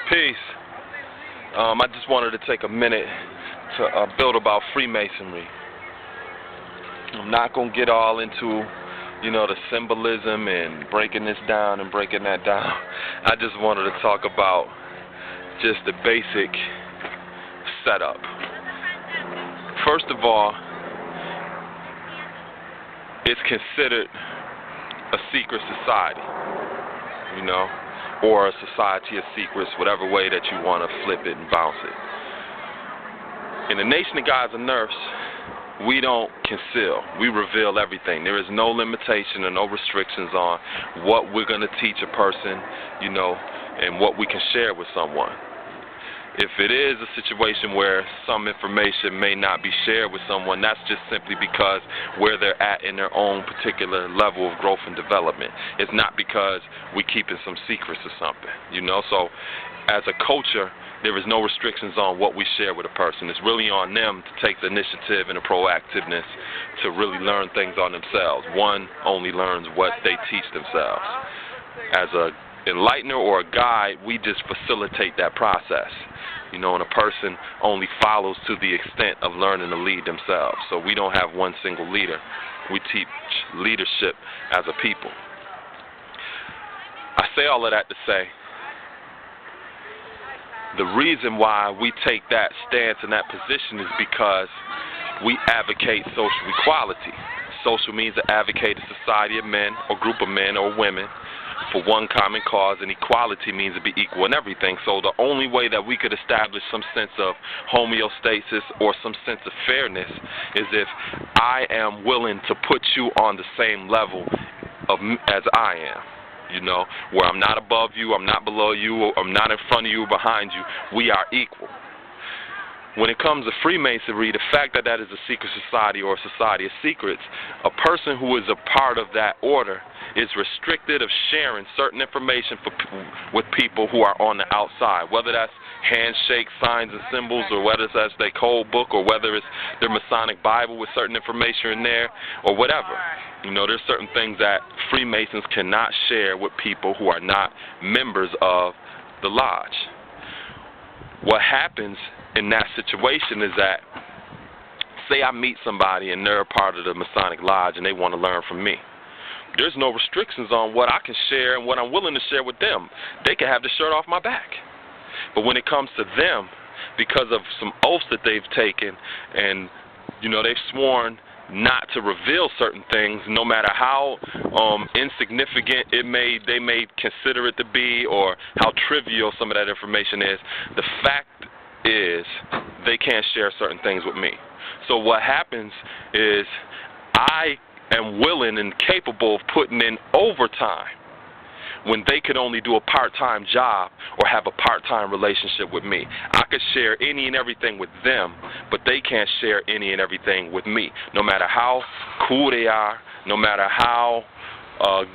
Peace. I just wanted to take a minute to build about Freemasonry. I'm not going to get all into, the symbolism and breaking this down and breaking that down. I just wanted to talk about just the basic setup. First of all, it's considered a secret society, or a society of secrets, whatever way that you want to flip it and bounce it. In the Nation of Gods and Earths, we don't conceal. We reveal everything. There is no limitation or no restrictions on what we're going to teach a person, and what we can share with someone. If it is a situation where some information may not be shared with someone, that's just simply because where they're at in their own particular level of growth and development. It's not because we're keeping some secrets or something, So as a culture, there is no restrictions on what we share with a person. It's really on them to take the initiative and the proactiveness to really learn things on themselves. One only learns what they teach themselves. As a enlightener or a guide, we just facilitate that process. And a person only follows to the extent of learning to lead themselves. So we don't have one single leader. We teach leadership as a people. I say all of that to say, the reason why we take that stance and that position is because we advocate social equality. Social means to advocate a society of men or group of men or women for one common cause, and equality means to be equal in everything. So the only way that we could establish some sense of homeostasis or some sense of fairness is if I am willing to put you on the same level as I am. Where I'm not above you, I'm not below you, I'm not in front of you, behind you. We are equal. When it comes to Freemasonry, the fact that that is a secret society or a society of secrets, a person who is a part of that order is restricted of sharing certain information with people who are on the outside, whether that's handshake, signs, and symbols, or whether that's their code book, or whether it's their Masonic Bible with certain information in there, or whatever. There's certain things that Freemasons cannot share with people who are not members of the lodge. What happens in that situation is that, say I meet somebody and they're a part of the Masonic Lodge and they want to learn from me. There's no restrictions on what I can share and what I'm willing to share with them. They can have the shirt off my back. But when it comes to them, because of some oaths that they've taken and, they've sworn not to reveal certain things, no matter how insignificant they may consider it to be, or how trivial some of that information is, the fact is they can't share certain things with me. So what happens is I am willing and capable of putting in overtime when they could only do a part-time job or have a part-time relationship with me. I could share any and everything with them, but they can't share any and everything with me. No matter how cool they are, no matter how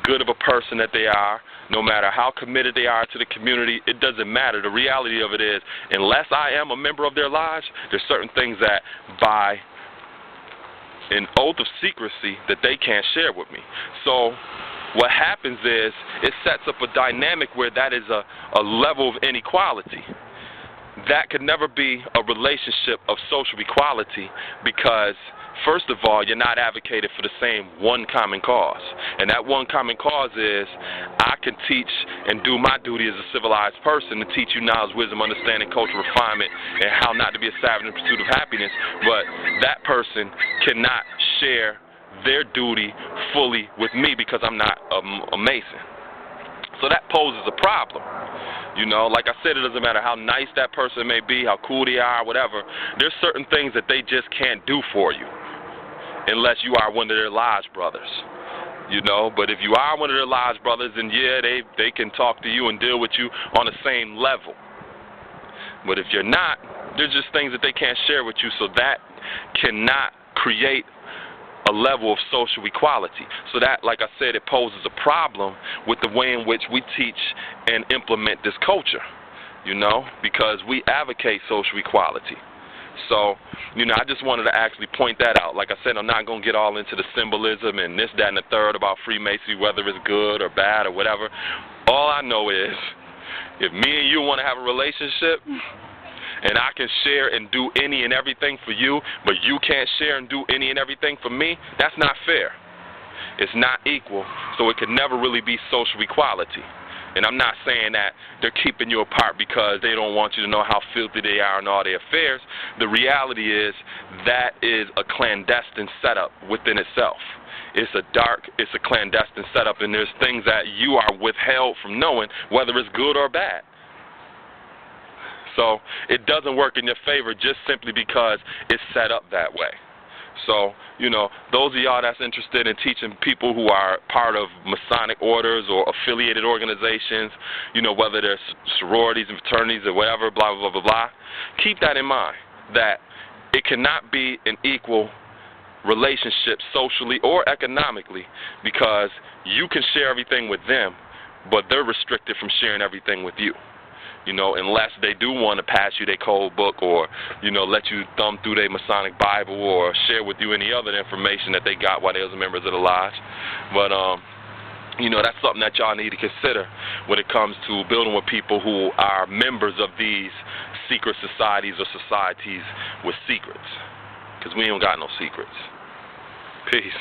good of a person that they are, no matter how committed they are to the community, it doesn't matter. The reality of it is, unless I am a member of their lodge, there's certain things that by an oath of secrecy that they can't share with me. So what happens is it sets up a dynamic where that is a level of inequality. That could never be a relationship of social equality because, first of all, you're not advocating for the same one common cause. And that one common cause is I can teach and do my duty as a civilized person to teach you knowledge, wisdom, understanding, cultural refinement, and how not to be a savage in pursuit of happiness. But that person cannot share their duty fully with me because I'm not a Mason. So that poses a problem. Like I said, it doesn't matter how nice that person may be, how cool they are, whatever. There's certain things that they just can't do for you unless you are one of their lodge brothers. But if you are one of their lodge brothers, then yeah, they can talk to you and deal with you on the same level. But if you're not, there's just things that they can't share with you, so that cannot create a level of social equality. So that, like I said, it poses a problem with the way in which we teach and implement this culture, because we advocate social equality. So, I just wanted to actually point that out. Like I said, I'm not going to get all into the symbolism and this, that, and the third about Freemasonry, whether it's good or bad or whatever. All I know is If me and you want to have a relationship, and I can share and do any and everything for you, but you can't share and do any and everything for me, that's not fair. It's not equal, so it can never really be social equality. And I'm not saying that they're keeping you apart because they don't want you to know how filthy they are in all their affairs. The reality is that is a clandestine setup within itself. It's a clandestine setup, and there's things that you are withheld from knowing, whether it's good or bad. So it doesn't work in your favor just simply because it's set up that way. So, those of y'all that's interested in teaching people who are part of Masonic orders or affiliated organizations, whether they're sororities and fraternities or whatever, blah, blah, blah, blah, blah, keep that in mind, that it cannot be an equal relationship socially or economically, because you can share everything with them, but they're restricted from sharing everything with you. Unless they do want to pass you their code book or, let you thumb through their Masonic Bible or share with you any other information that they got while they was members of the lodge. But, that's something that y'all need to consider when it comes to building with people who are members of these secret societies or societies with secrets. Because we ain't got no secrets. Peace.